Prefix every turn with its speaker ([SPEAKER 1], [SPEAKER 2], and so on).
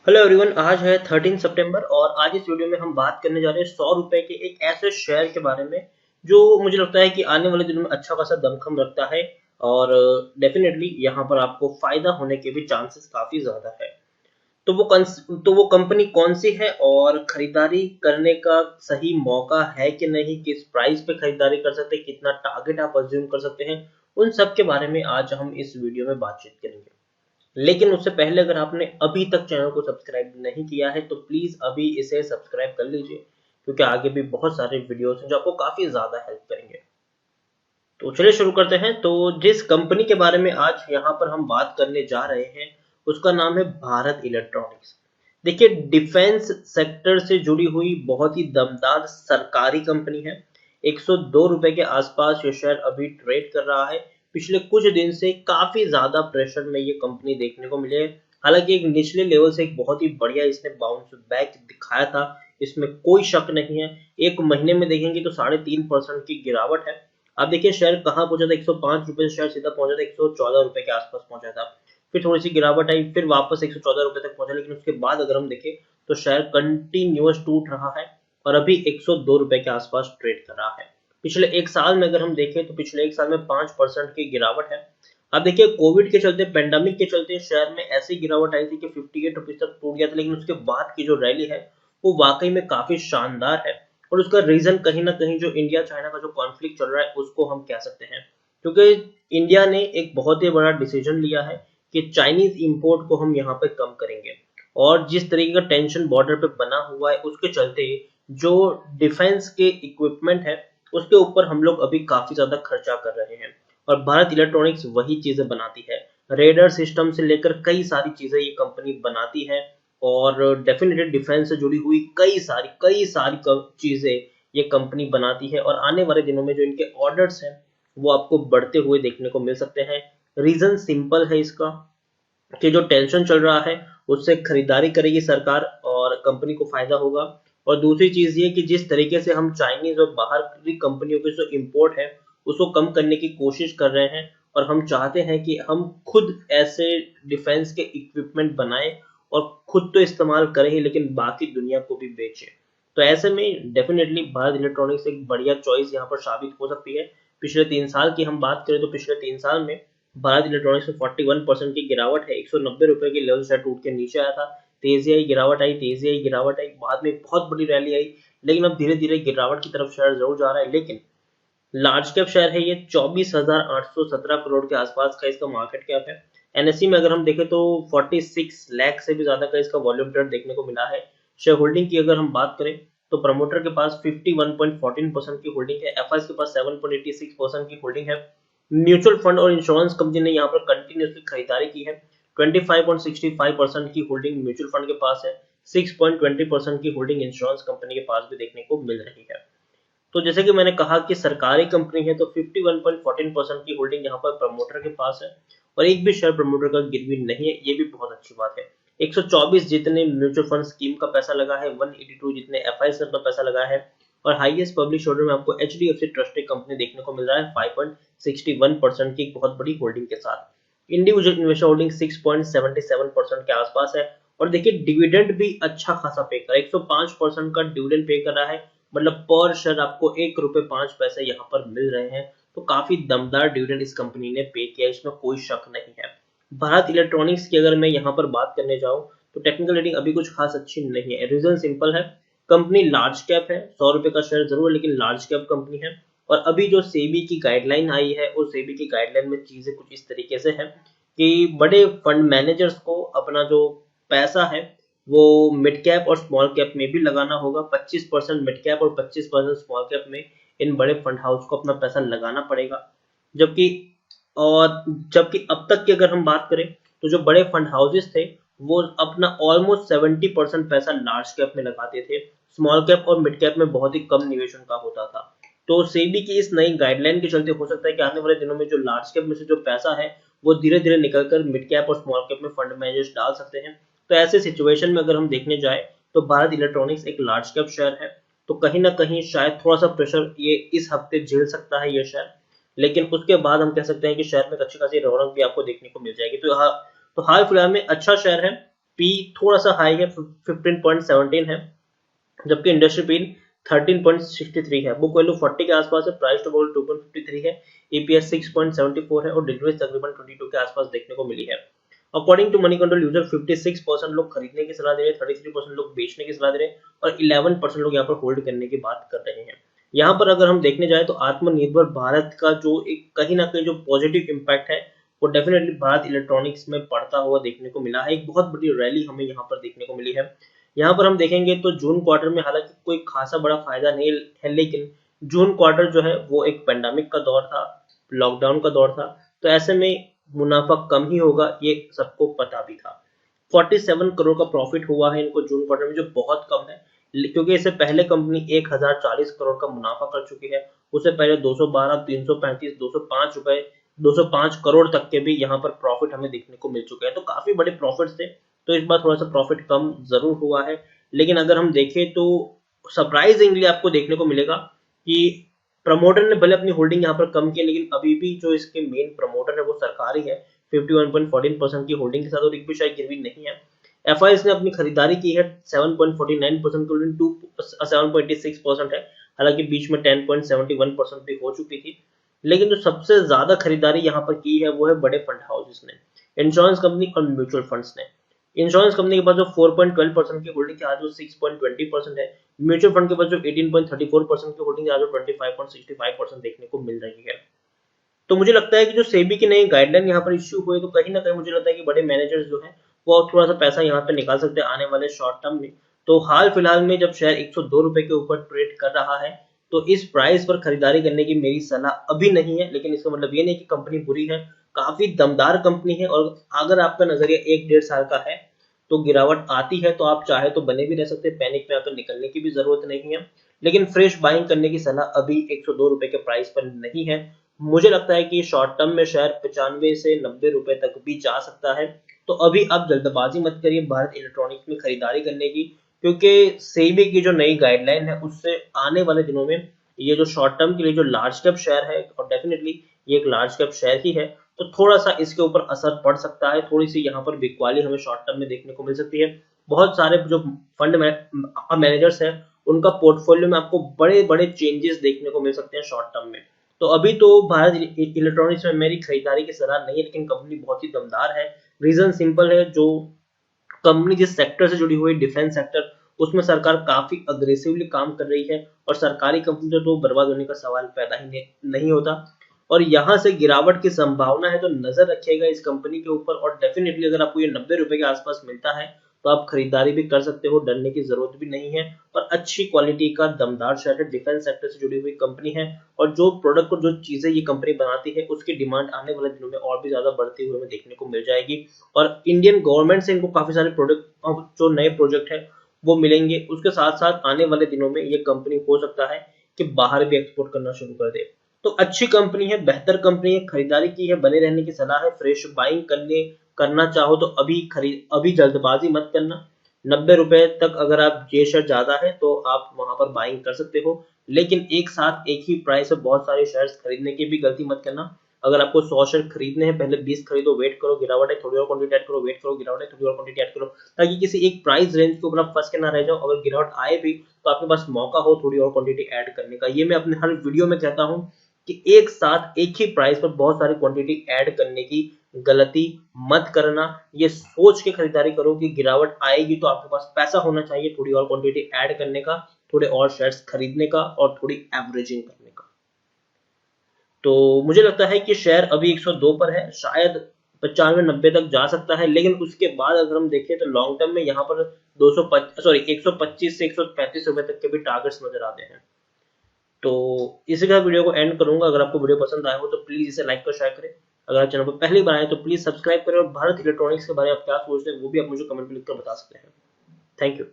[SPEAKER 1] Hello everyone, आज है 13 सितंबर और आज इस वीडियो में हम बात करने जा रहे हैं 100 रुपए के एक ऐसे शेयर के बारे में जो मुझे लगता है कि आने वाले दिनों में अच्छा खासा दमखम रखता है और डेफिनेटली यहाँ पर आपको फायदा होने के भी चांसेस काफी ज्यादा है। तो वो कंपनी कौन सी है और खरीदारी करने का सही मौका है कि नहीं, किस प्राइस पे खरीदारी कर सकते हैं, कितना टारगेट आप अज्यूम कर सकते हैं, उन सब के बारे में आज हम इस वीडियो में बातचीत करेंगे। लेकिन उससे पहले अगर आपने अभी तक चैनल को सब्सक्राइब नहीं किया है तो प्लीज अभी इसे सब्सक्राइब कर लीजिए, क्योंकि आगे भी बहुत सारे वीडियोस हैं जो आपको काफी ज्यादा हेल्प करेंगे। तो चलिए शुरू करते हैं। तो जिस कंपनी के बारे में आज यहाँ पर हम बात करने जा रहे हैं उसका नाम है भारत इलेक्ट्रॉनिक्स। देखिए, डिफेंस सेक्टर से जुड़ी हुई बहुत ही दमदार सरकारी कंपनी है। 102 रुपए के आसपास ये शेयर अभी ट्रेड कर रहा है। पिछले कुछ दिन से काफी ज्यादा प्रेशर में ये कंपनी देखने को मिले। हालांकि एक निचले लेवल से एक बहुत ही बढ़िया इसने बाउंस बैक दिखाया था, इसमें कोई शक नहीं है। एक महीने में देखेंगे तो 3.5% की गिरावट है। आप देखिए शेयर कहाँ पहुंचा था, 105 रुपए से शेयर सीधा पहुंचा था 114 रुपए के आसपास पहुंचा था। फिर थोड़ी सी गिरावट आई, फिर वापस 114 रुपए तक पहुंचा, लेकिन उसके बाद अगर हम देखें तो शेयर कंटिन्यूअस टूट रहा है और अभी 102 रुपए के आसपास ट्रेड कर रहा है। पिछले एक साल में अगर हम देखें तो पिछले एक साल में 5% की गिरावट है। अब देखिए, कोविड के चलते, पेंडेमिक के चलते शेयर में ऐसी गिरावट आई थी कि 58 रुपीज तक टूट गया था, लेकिन उसके बाद की जो रैली है वो वाकई में काफी शानदार है। और उसका रीजन कहीं ना कहीं जो इंडिया चाइना का जो कॉन्फ्लिक्ट चल रहा है उसको हम कह सकते हैं, क्योंकि इंडिया ने एक बहुत ही बड़ा डिसीजन लिया है कि चाइनीज इंपोर्ट को हम यहाँ पे कम करेंगे। और जिस तरीके का टेंशन बॉर्डर पे बना हुआ है उसके चलते जो डिफेंस के इक्विपमेंट है उसके ऊपर हम लोग अभी काफी ज्यादा खर्चा कर रहे हैं। और भारत इलेक्ट्रॉनिक्स वही चीजें बनाती है। रेडर सिस्टम से लेकर कई सारी चीजें ये कंपनी बनाती है और डेफिनेटली डिफेंस से जुड़ी हुई कई सारी चीजें ये कंपनी बनाती है। और आने वाले दिनों में जो इनके ऑर्डर्स हैं वो आपको बढ़ते हुए देखने को मिल सकते हैं। रीजन सिंपल है इसका कि जो टेंशन चल रहा है उससे खरीदारी करेगी सरकार और कंपनी को फायदा होगा। और दूसरी चीज ये कि जिस तरीके से हम चाइनीज और बाहर की कंपनियों के जो इंपोर्ट है उसको कम करने की कोशिश कर रहे हैं और हम चाहते हैं कि हम खुद ऐसे डिफेंस के इक्विपमेंट बनाएं और खुद तो इस्तेमाल करें ही, लेकिन बाकी दुनिया को भी बेचें। तो ऐसे में डेफिनेटली भारत इलेक्ट्रॉनिक्स एक बढ़िया चॉइस यहाँ पर साबित हो सकती है। पिछले 3 साल की हम बात करें तो पिछले 3 साल में भारत इलेक्ट्रॉनिक्स में 41% की गिरावट है। 190 रुपए के लेवल से टूट के नीचे आया था, तेजी आई गिरावट आई, बाद में बहुत बड़ी रैली आई, लेकिन अब धीरे धीरे गिरावट की तरफ शेयर जरूर जा रहा है। लेकिन लार्ज कैप शेयर है ये, 24,817 करोड़ के आसपास का इसका मार्केट कैप है। एनएससी में अगर हम देखें तो 46 लाख से भी ज्यादा का इसका वॉल्यूम ट्रेड देखने को मिला है। शेयर होल्डिंग की अगर हम बात करें तो प्रमोटर के पास 51.14% की होल्डिंग है, एफआईएस के पास 7.86% की होल्डिंग है। म्यूचुअल फंड और इंश्योरेंस कंपनी ने यहाँ पर कंटिन्यूसली खरीदारी की है। 25.65% की होल्डिंग म्यूचुअल फंड के पास है, 6.20% की होल्डिंग इंश्योरेंस कंपनी के पास भी देखने को मिल रही है। तो जैसे कि मैंने कहा कि सरकारी कंपनी है तो 51.14% की होल्डिंग यहाँ पर प्रमोटर के पास है और एक भी शेयर प्रमोटर का गिरवी नहीं है, ये भी बहुत अच्छी बात है। 124 जितने म्यूचुअल फंड स्कीम का पैसा लगा है, 182 जितने एफआईएस का पैसा लगा है और हाईएस्ट पब्लिक होल्डर में आपको एचडीएफसी ट्रस्टेड कंपनी देखने को मिल रहा है 5.61% की एक बहुत बड़ी होल्डिंग के साथ। इंडिविजुअल इन्वेस्टर होल्डिंग 6.77% के आसपास है। और देखिए, डिविडेंड भी अच्छा खासा पे कर रहा है, 105% का डिविडेंड पे कर रहा है, मतलब पर शेयर आपको 1 रुपए 5 पैसे यहाँ पर मिल रहे हैं। तो काफी दमदार डिविडेंड इस कंपनी ने पे किया, इसमें कोई शक नहीं है। भारत इलेक्ट्रॉनिक्स की अगर मैं यहाँ पर बात करने जाऊँ तो टेक्निकल रेटिंग अभी कुछ खास अच्छी नहीं है। रीजन सिंपल है, कंपनी लार्ज कैप है, 100 रुपए का शेयर जरूर है लेकिन लार्ज कैप कंपनी है। और अभी जो सेबी की गाइडलाइन आई है उस सेबी की गाइडलाइन में चीजें कुछ इस तरीके से है कि बड़े फंड मैनेजर्स को अपना जो पैसा है वो मिड कैप और स्मॉल कैप में भी लगाना होगा। 25% मिड कैप और 25% स्मॉल कैप में इन बड़े फंड हाउस को अपना पैसा लगाना पड़ेगा। जबकि जबकि अब तक की अगर हम बात करें तो जो बड़े फंड हाउसेस थे वो अपना ऑलमोस्ट 70% पैसा लार्ज कैप में लगाते थे, स्मॉल कैप और मिड कैप में बहुत ही कम निवेश उनका होता था। तो सेबी की इस नई गाइडलाइन के चलते हो सकता है कि आने वाले दिनों में जो लार्ज कैप में से जो पैसा है वो धीरे धीरे निकलकर मिड कैप और स्मॉल कैप में फंड मैनेजर्स डाल सकते हैं। तो ऐसे सिचुएशन में अगर हम देखने जाए तो भारत इलेक्ट्रॉनिक्स एक लार्ज कैप शेयर है, तो कहीं ना कहीं शायद थोड़ा सा प्रेशर ये इस हफ्ते झेल सकता है ये शेयर। लेकिन उसके बाद हम कह सकते हैं कि शेयर में अच्छी खासी रौनक भी आपको देखने को मिल जाएगी। तो हाल फिलहाल में अच्छा शेयर है। पी थोड़ा सा हाई है, 15.17 है, जबकि इंडस्ट्री पी 13.63 है। बुक वैल्यू 40 के आसपास है, प्राइस टू वॉल्यूम 2.53 है, ईपीएस 6.74 है और डिलीवरीज तकरीबन 22 के आसपास देखने को मिली है। According to Moneycontrol user 56% लोग खरीदने की सलाह दे रहे हैं, 33% लोग बेचने की सलाह दे रहे हैं और 11% लोग यहाँ पर होल्ड करने की बात कर रहे हैं। यहाँ पर अगर हम देखने जाए तो आत्मनिर्भर भारत का जो एक कहीं ना कहीं जो पॉजिटिव इम्पैक्ट है वो डेफिनेटली भारत इलेक्ट्रॉनिक्स में पड़ता हुआ देखने को मिला है। एक बहुत बड़ी रैली हमें यहाँ पर देखने को मिली है। यहाँ पर हम देखेंगे तो जून क्वार्टर में हालांकि कोई खासा बड़ा फायदा नहीं है, लेकिन जून क्वार्टर जो है वो एक पेंडेमिक का दौर था, लॉकडाउन का दौर था, तो ऐसे में मुनाफा कम ही होगा, ये सबको पता भी था। 47 करोड़ का प्रॉफिट हुआ है इनको जून क्वार्टर में, जो बहुत कम है, क्योंकि इससे पहले कंपनी 1040 करोड़ का मुनाफा कर चुकी है। उससे पहले 212, 335, 205 रुपए, 205 करोड़ तक के भी यहाँ पर प्रॉफिट हमें देखने को मिल चुके हैं, तो काफी बड़े प्रॉफिट थे। तो इस बार थोड़ा सा प्रॉफिट कम जरूर हुआ है, लेकिन अगर हम देखें तो सरप्राइजिंगली आपको देखने को मिलेगा कि प्रमोटर ने भले अपनी होल्डिंग यहाँ पर कम की, लेकिन अभी भी जो इसके मेन प्रमोटर है वो सरकारी है 51.14% की होल्डिंग के साथ, और एक भी शायद गिरवी नहीं है। एफआईएस ने अपनी खरीदारी की है 7.49% की होल्डिंग, 7.86% है, हालांकि बीच में 10.71% भी हो चुकी थी। लेकिन जो सबसे ज्यादा खरीदारी यहाँ पर की है वो है बड़े फंड हाउसेस ने, इंश्योरेंस कंपनी और म्यूचुअल फंड्स ने। इंश्योरेंस कंपनी के पास जो 4.12% की होल्डिंग थी आज वो 6.20% है, म्यूचुअल फंड के पास जो 18.34% की होल्डिंग आज वो 25.65% देखने को मिल रही है। तो मुझे लगता है कि जो सेबी की नई गाइडलाइन यहाँ पर इश्यू हुए, तो कहीं ना कहीं मुझे लगता है कि बड़े मैनेजर्स जो हैं वो थोड़ा सा पैसा यहाँ पे निकाल सकते हैं आने वाले शॉर्ट टर्म में। तो हाल फिलहाल में जब शेयर 102 रुपए के ऊपर ट्रेड कर रहा है, तो इस प्राइस पर खरीदारी करने की मेरी सलाह अभी नहीं है, लेकिन इसका मतलब ये नहीं कि कंपनी बुरी है, काफी दमदार कंपनी है। और अगर आपका नजरिया 1-1.5 साल का है तो गिरावट आती है तो आप चाहे तो बने भी रह सकते हैं, पैनिक में आकर निकलने की भी जरूरत नहीं है, लेकिन फ्रेश बाइंग करने की सलाह अभी 102 रुपए के प्राइस पर नहीं है। मुझे लगता है कि शॉर्ट टर्म में शेयर 95 से 90 रुपए तक भी जा सकता है। तो अभी आप जल्दबाजी मत करिए भारत इलेक्ट्रॉनिक्स में खरीदारी करने की, क्योंकि सेबी की जो नई गाइडलाइन है उससे आने वाले दिनों में ये जो शॉर्ट टर्म के लिए जो लार्ज कैप शेयर है, और डेफिनेटली ये एक लार्ज कैप शेयर ही है, तो थोड़ा सा इसके ऊपर असर पड़ सकता है, थोड़ी सी यहाँ पर बिकवाली हमें शॉर्ट टर्म में देखने को मिल सकती है। बहुत सारे जो फंड मैनेजर्स हैं उनका पोर्टफोलियो में आपको बड़े बड़े चेंजेस देखने को मिल सकते हैं शॉर्ट टर्म में। तो अभी तो भारत इलेक्ट्रॉनिक्स में मेरी खरीदारी की सलाह नहीं है, लेकिन कंपनी बहुत ही दमदार है। रीजन सिंपल है, जो कंपनी जिस सेक्टर से जुड़ी हुई डिफेंस सेक्टर, उसमें सरकार काफी अग्रेसिवली काम कर रही है, और सरकारी कंपनी तो बर्बाद होने का सवाल पैदा ही नहीं होता। और यहाँ से गिरावट की संभावना है, तो नजर रखिएगा इस कंपनी के ऊपर, और डेफिनेटली अगर आपको ये 90 रुपए के आसपास मिलता है तो आप खरीदारी भी कर सकते हो, डरने की जरूरत भी नहीं है। और अच्छी क्वालिटी का दमदार शेयर है, डिफेंस सेक्टर से जुड़ी हुई कंपनी है, और जो प्रोडक्ट और जो चीजें ये कंपनी बनाती है उसकी डिमांड आने वाले दिनों में और भी ज्यादा बढ़ती हुई हमें देखने को मिल जाएगी। और इंडियन गवर्नमेंट से इनको काफी सारे प्रोडक्ट जो नए प्रोजेक्ट है वो मिलेंगे। उसके साथ साथ आने वाले दिनों में ये कंपनी हो सकता है कि बाहर भी एक्सपोर्ट करना शुरू कर दे। तो अच्छी कंपनी है, बेहतर कंपनी है, खरीदारी की है, बने रहने की सलाह है। फ्रेश बाइंग करना चाहो तो अभी जल्दबाजी मत करना। 90 रुपए तक अगर आप ये शेयर ज्यादा है तो आप वहां पर बाइंग कर सकते हो, लेकिन एक साथ एक ही प्राइस में बहुत सारे शेयर्स खरीदने की भी गलती मत करना। अगर आपको 100 शेयर खरीदने हैं, पहले 20 खरीदो, वेट करो गिरावट है, थोड़ी और क्वांटिटी ऐड करो, वेट करो गिरावट है, थोड़ी और क्वांटिटी ऐड करो, ताकि किसी एक प्राइस रेंज के ऊपर आप फंस के ना रह जाओ। अगर गिरावट आए भी तो आपके पास मौका हो थोड़ी और क्वांटिटी ऐड करने का। ये मैं अपने हर वीडियो में कहता हूँ कि एक साथ एक ही प्राइस पर बहुत सारी क्वांटिटी ऐड करने की गलती मत करना। ये सोच के खरीदारी करो कि गिरावट आएगी तो आपके पास पैसा होना चाहिए थोड़ी और क्वांटिटी ऐड करने का, थोड़े और शेयर्स खरीदने का और थोड़ी एवरेजिंग करने का। तो मुझे लगता है कि शेयर अभी 102 पर है, शायद 95-90 तक जा सकता है, लेकिन उसके बाद अगर हम देखें तो लॉन्ग टर्म में यहाँ पर 125 से 135 रुपए तक के भी टारगेट्स नजर आते हैं। तो इसी के साथ वीडियो को एंड करूंगा। अगर आपको वीडियो पसंद आया हो तो प्लीज इसे लाइक और शेयर करें। अगर आप चैनल पर पहली बार आए तो प्लीज सब्सक्राइब करें, और भारत इलेक्ट्रॉनिक्स के बारे में आप क्या सोचते हैं वो भी आप मुझे कमेंट में लिखकर बता सकते हैं। Thank you.